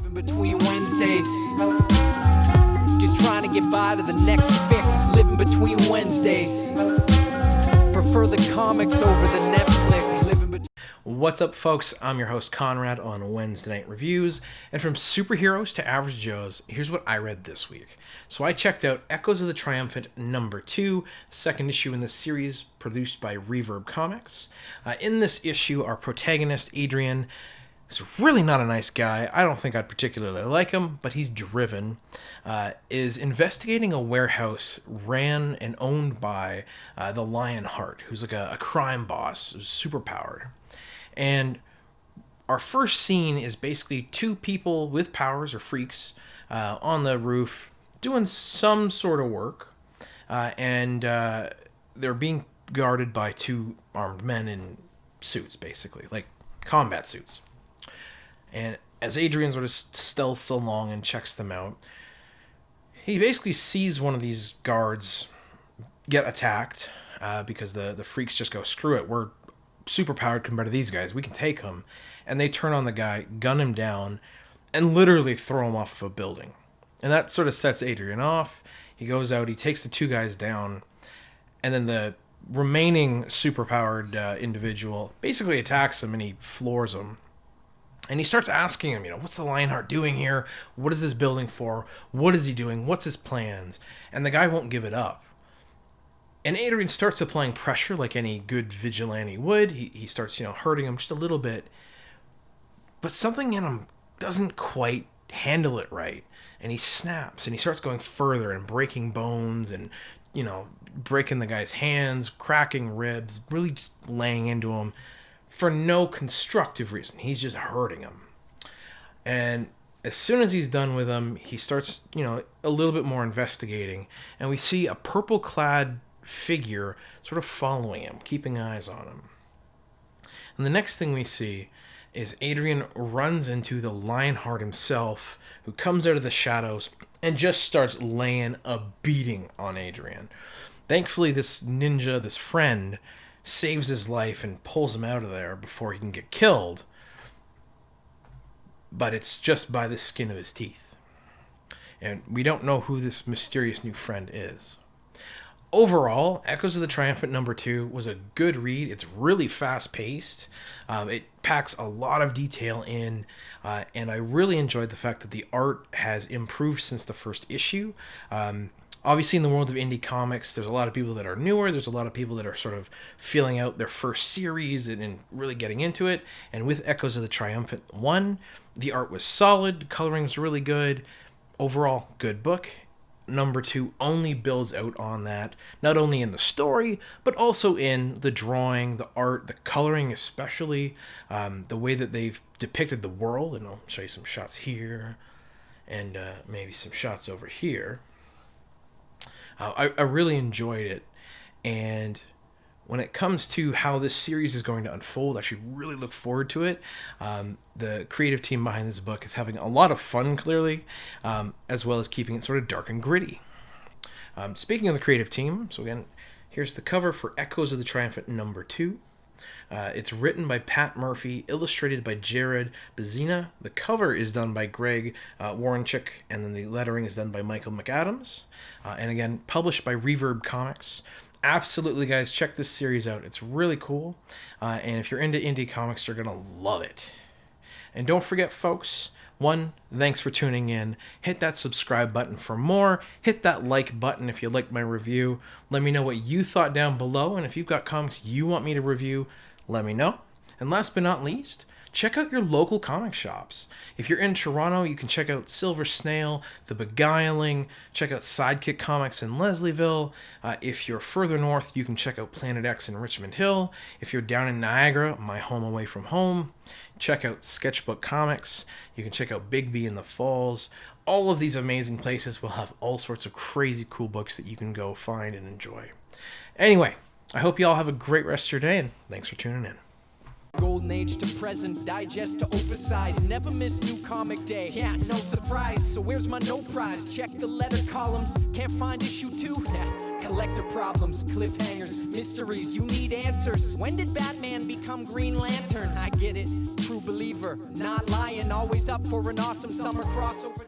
Living between Wednesdays, just trying to get by to the next fix. Living between Wednesdays, prefer the comics over the Netflix. What's up, folks? I'm your host Konrad on Wednesday Night Reviews, and from superheroes to average Joes, here's what I read this week. So I checked out Echoes of the Triumphant #2, second issue in the series, produced by Reverb Comics. In this issue, our protagonist, Adrian, is really not a nice guy. I don't think I'd particularly like him, but he's driven. Is investigating a warehouse ran and owned by the Lionheart, who's like a crime boss, who's superpowered. And our first scene is basically two people with powers, or freaks, on the roof doing some sort of work. And they're being guarded by two armed men in suits, basically, like combat suits. And as Adrian sort of stealths along and checks them out, he basically sees one of these guards get attacked because the freaks just go, screw it, we're superpowered compared to these guys, we can take him. And they turn on the guy, gun him down, and literally throw him off of a building. And that sort of sets Adrian off. He goes out, he takes the two guys down, and then the remaining superpowered individual basically attacks him and he floors him. And he starts asking him, what's the Lionheart doing here? What is this building for? What is he doing? What's his plans? And the guy won't give it up. And Adrian starts applying pressure like any good vigilante would. He starts, hurting him just a little bit. But something in him doesn't quite handle it right. And he snaps and he starts going further and breaking bones and, breaking the guy's hands, cracking ribs, really just laying into him for no constructive reason. He's just hurting him. And as soon as he's done with him, he starts, a little bit more investigating. And we see a purple-clad figure sort of following him, keeping eyes on him. And the next thing we see is Adrian runs into the Lionheart himself, who comes out of the shadows and just starts laying a beating on Adrian. Thankfully, this ninja, this friend, saves his life and pulls him out of there before he can get killed. But it's just by the skin of his teeth. And we don't know who this mysterious new friend is. Overall, Echoes of the Triumphant #2 was a good read. It's really fast-paced. It packs a lot of detail in, and I really enjoyed the fact that the art has improved since the first issue. Obviously, in the world of indie comics, there's a lot of people that are newer. There's a lot of people that are sort of feeling out their first series and really getting into it. And with Echoes of the Triumphant 1, the art was solid. Coloring was really good. Overall, good book. #2 only builds out on that, not only in the story, but also in the drawing, the art, the coloring especially, the way that they've depicted the world. And I'll show you some shots here, and maybe some shots over here. I really enjoyed it, and when it comes to how this series is going to unfold, I should really look forward to it. The creative team behind this book is having a lot of fun, clearly, as well as keeping it sort of dark and gritty. Speaking of the creative team, so again, here's the cover for Echoes of the Triumphant #2. It's written by Pat Murphy, illustrated by Jarrod, Bezzina. The cover is done by Greg Woronchak, and then the lettering is done by Michael McAdams. And again, published by Reverb Comics. Absolutely, guys, check this series out. It's really cool. And if you're into indie comics, you're going to love it. And don't forget, folks, thanks for tuning in. Hit that subscribe button for more. Hit that like button if you liked my review. Let me know what you thought down below. And if you've got comics you want me to review, let me know. And last but not least, check out your local comic shops. If you're in Toronto, you can check out Silver Snail, The Beguiling, check out Sidekick Comics in Leslieville. If you're further north, you can check out Planet X in Richmond Hill. If you're down in Niagara, my home away from home, check out Sketchbook Comics. You can check out Bigby in the Falls. All of these amazing places will have all sorts of crazy cool books that you can go find and enjoy. Anyway, I hope you all have a great rest of your day, and thanks for tuning in. Golden age to present, digest to oversize. Never miss new comic day. Yeah, no surprise. So where's my no prize? Check the letter columns. Can't find issue 2? collector problems, cliffhangers, mysteries, you need answers. When did Batman become Green Lantern? I get it, true believer, not lying, always up for an awesome summer crossover.